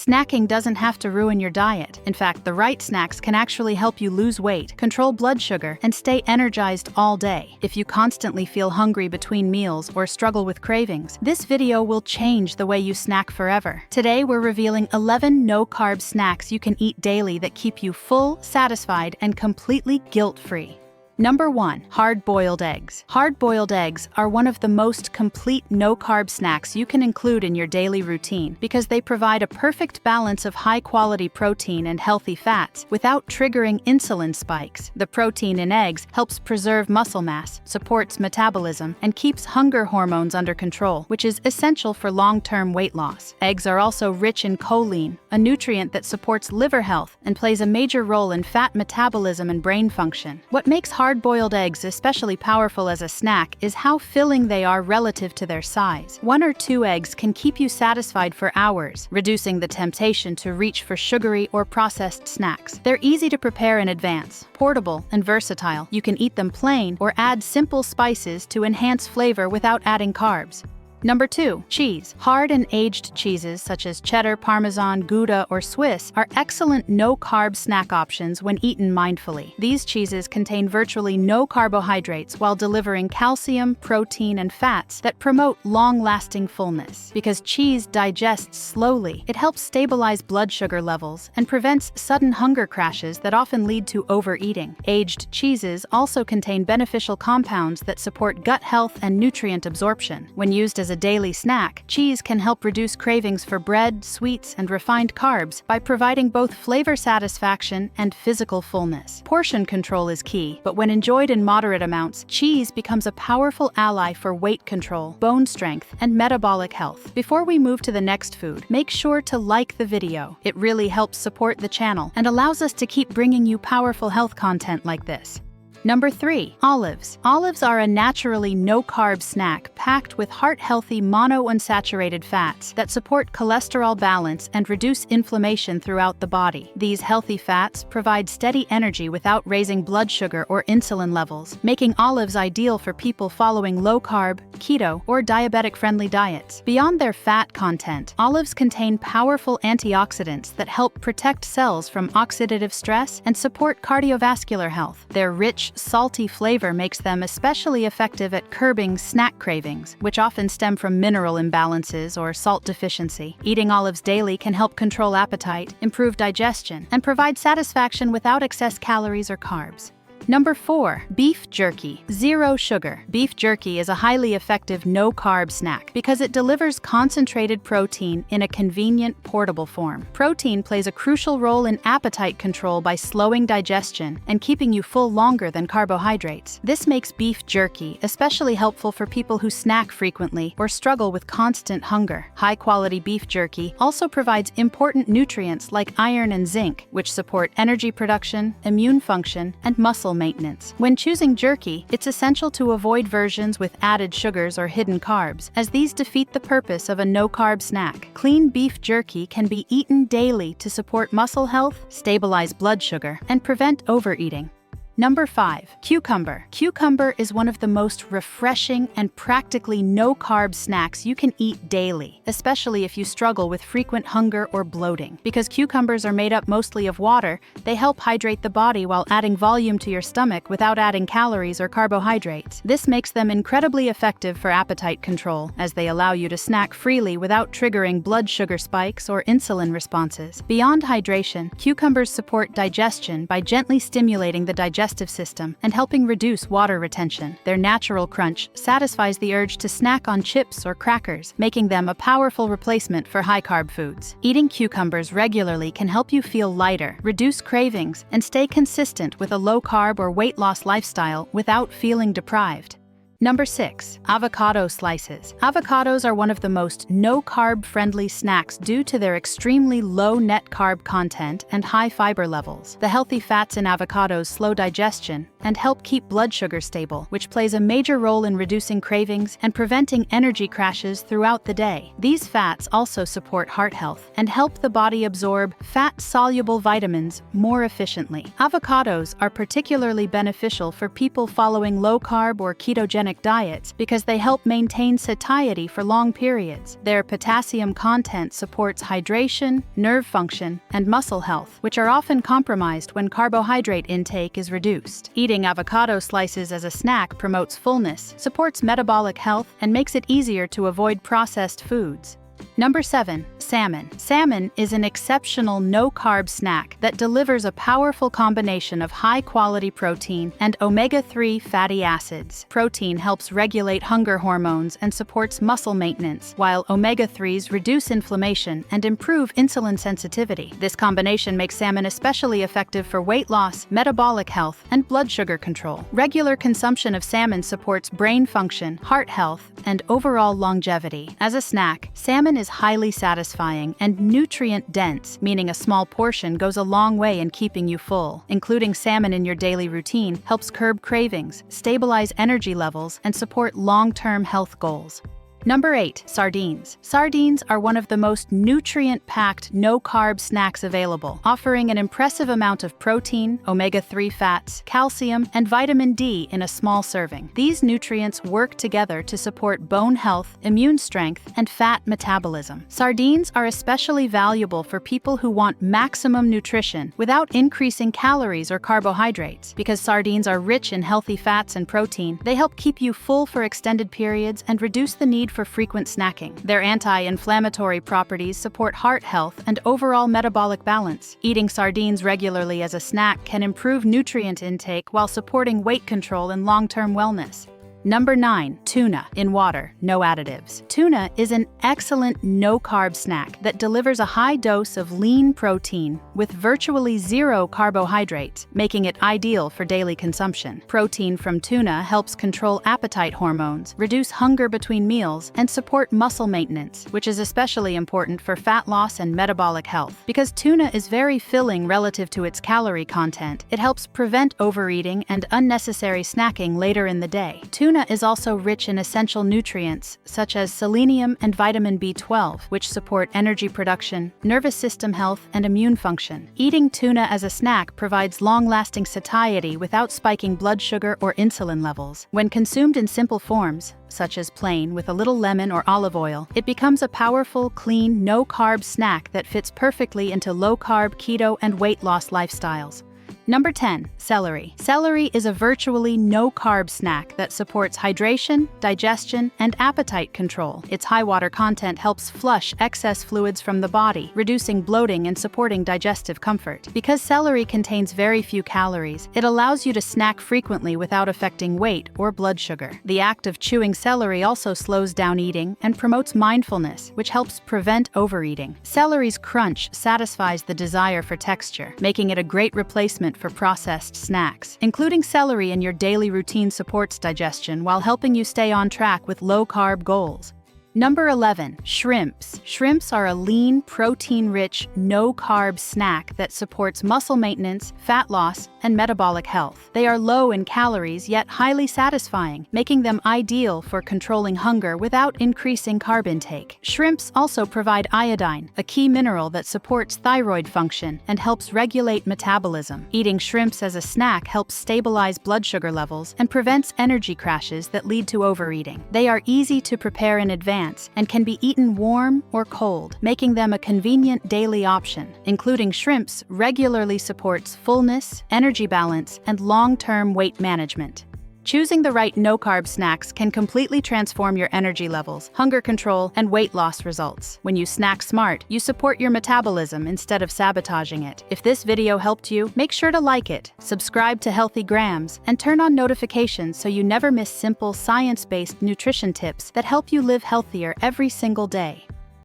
Snacking doesn't have to ruin your diet. In fact, the right snacks can actually help you lose weight, control blood sugar, and stay energized all day. If you constantly feel hungry between meals or struggle with cravings, this video will change the way you snack forever. Today, we're revealing 11 no-carb snacks you can eat daily that keep you full, satisfied, and completely guilt-free. Number 1. Hard-boiled eggs. Hard-boiled eggs are one of the most complete no-carb snacks you can include in your daily routine because they provide a perfect balance of high-quality protein and healthy fats without triggering insulin spikes. The protein in eggs helps preserve muscle mass, supports metabolism, and keeps hunger hormones under control, which is essential for long-term weight loss. Eggs are also rich in choline, a nutrient that supports liver health and plays a major role in fat metabolism and brain function. What makes hard-boiled eggs especially powerful as a snack is how filling they are relative to their size. 1 or 2 eggs can keep you satisfied for hours, reducing the temptation to reach for sugary or processed snacks. They're easy to prepare in advance, portable, and versatile. You can eat them plain or add simple spices to enhance flavor without adding carbs. Number 2. Cheese. Hard and aged cheeses such as cheddar, Parmesan, Gouda, or Swiss are excellent no-carb snack options when eaten mindfully. These cheeses contain virtually no carbohydrates while delivering calcium, protein, and fats that promote long-lasting fullness. Because cheese digests slowly, it helps stabilize blood sugar levels and prevents sudden hunger crashes that often lead to overeating. Aged cheeses also contain beneficial compounds that support gut health and nutrient absorption. When used as a daily snack, cheese can help reduce cravings for bread, sweets, and refined carbs by providing both flavor satisfaction and physical fullness. Portion control is key, but when enjoyed in moderate amounts, cheese becomes a powerful ally for weight control, bone strength, and metabolic health. Before we move to the next food, make sure to like the video. It really helps support the channel and allows us to keep bringing you powerful health content like this. Number 3. Olives. Olives are a naturally no-carb snack packed with heart-healthy monounsaturated fats that support cholesterol balance and reduce inflammation throughout the body. These healthy fats provide steady energy without raising blood sugar or insulin levels, making olives ideal for people following low-carb, keto, or diabetic-friendly diets. Beyond their fat content, olives contain powerful antioxidants that help protect cells from oxidative stress and support cardiovascular health. Their rich, salty flavor makes them especially effective at curbing snack cravings, which often stem from mineral imbalances or salt deficiency. Eating olives daily can help control appetite, improve digestion, and provide satisfaction without excess calories or carbs. Number 4. Beef jerky. Zero sugar. Beef jerky is a highly effective no-carb snack because it delivers concentrated protein in a convenient, portable form. Protein plays a crucial role in appetite control by slowing digestion and keeping you full longer than carbohydrates. This makes beef jerky especially helpful for people who snack frequently or struggle with constant hunger. High-quality beef jerky also provides important nutrients like iron and zinc, which support energy production, immune function, and muscle maintenance. When choosing jerky, it's essential to avoid versions with added sugars or hidden carbs, as these defeat the purpose of a no-carb snack. Clean beef jerky can be eaten daily to support muscle health, stabilize blood sugar, and prevent overeating. Number 5. Cucumber. Cucumber is one of the most refreshing and practically no-carb snacks you can eat daily, especially if you struggle with frequent hunger or bloating. Because cucumbers are made up mostly of water, they help hydrate the body while adding volume to your stomach without adding calories or carbohydrates. This makes them incredibly effective for appetite control, as they allow you to snack freely without triggering blood sugar spikes or insulin responses. Beyond hydration, cucumbers support digestion by gently stimulating the digestive system and helping reduce water retention. Their natural crunch satisfies the urge to snack on chips or crackers, making them a powerful replacement for high-carb foods. Eating cucumbers regularly can help you feel lighter, reduce cravings, and stay consistent with a low-carb or weight loss lifestyle without feeling deprived. Number 6. Avocado Slices. Avocados are one of the most no-carb friendly snacks due to their extremely low net carb content and high fiber levels. The healthy fats in avocados slow digestion and help keep blood sugar stable, which plays a major role in reducing cravings and preventing energy crashes throughout the day. These fats also support heart health and help the body absorb fat-soluble vitamins more efficiently. Avocados are particularly beneficial for people following low-carb or ketogenic ketogenic diets because they help maintain satiety for long periods. Their potassium content supports hydration, nerve function, and muscle health, which are often compromised when carbohydrate intake is reduced. Eating avocado slices as a snack promotes fullness, supports metabolic health, and makes it easier to avoid processed foods. Number 7. Salmon. Salmon is an exceptional no-carb snack that delivers a powerful combination of high-quality protein and omega-3 fatty acids. Protein helps regulate hunger hormones and supports muscle maintenance, while omega-3s reduce inflammation and improve insulin sensitivity. This combination makes salmon especially effective for weight loss, metabolic health, and blood sugar control. Regular consumption of salmon supports brain function, heart health, and overall longevity. As a snack, salmon is highly satisfying and nutrient-dense, meaning a small portion goes a long way in keeping you full. Including salmon in your daily routine helps curb cravings, stabilize energy levels, and support long-term health goals. Number 8. Sardines. Sardines are one of the most nutrient-packed no-carb snacks available, offering an impressive amount of protein, omega-3 fats, calcium, and vitamin D in a small serving. These nutrients work together to support bone health, immune strength, and fat metabolism. Sardines are especially valuable for people who want maximum nutrition without increasing calories or carbohydrates. Because sardines are rich in healthy fats and protein, they help keep you full for extended periods and reduce the need for frequent snacking. Their anti-inflammatory properties support heart health and overall metabolic balance. Eating sardines regularly as a snack can improve nutrient intake while supporting weight control and long-term wellness. Number 9. Tuna in water, no additives. Tuna is an excellent no-carb snack that delivers a high dose of lean protein with virtually zero carbohydrates, making it ideal for daily consumption. Protein from tuna helps control appetite hormones, reduce hunger between meals, and support muscle maintenance, which is especially important for fat loss and metabolic health. Because tuna is very filling relative to its calorie content, it helps prevent overeating and unnecessary snacking later in the day. Tuna is also rich in essential nutrients such as selenium and vitamin B12, which support energy production, nervous system health, and immune function. Eating tuna as a snack provides long-lasting satiety without spiking blood sugar or insulin levels. When consumed in simple forms, such as plain with a little lemon or olive oil, it becomes a powerful, clean, no-carb snack that fits perfectly into low-carb, keto, and weight loss lifestyles. Number 10. Celery. Celery is a virtually no-carb snack that supports hydration, digestion, and appetite control. Its high water content helps flush excess fluids from the body, reducing bloating and supporting digestive comfort. Because celery contains very few calories, it allows you to snack frequently without affecting weight or blood sugar. The act of chewing celery also slows down eating and promotes mindfulness, which helps prevent overeating. Celery's crunch satisfies the desire for texture, making it a great replacement for processed snacks. Including celery in your daily routine supports digestion while helping you stay on track with low-carb goals. Number 11. Shrimps. Shrimps are a lean, protein-rich, no-carb snack that supports muscle maintenance, fat loss, and metabolic health. They are low in calories yet highly satisfying, making them ideal for controlling hunger without increasing carb intake. Shrimps also provide iodine, a key mineral that supports thyroid function and helps regulate metabolism. Eating shrimps as a snack helps stabilize blood sugar levels and prevents energy crashes that lead to overeating. They are easy to prepare in advance and can be eaten warm or cold, making them a convenient daily option. Including shrimps regularly supports fullness, energy balance, and long-term weight management. Choosing the right no-carb snacks can completely transform your energy levels, hunger control, and weight loss results. When you snack smart, you support your metabolism instead of sabotaging it. If this video helped you, make sure to like it, subscribe to Healthy Grams, and turn on notifications so you never miss simple, science-based nutrition tips that help you live healthier every single day.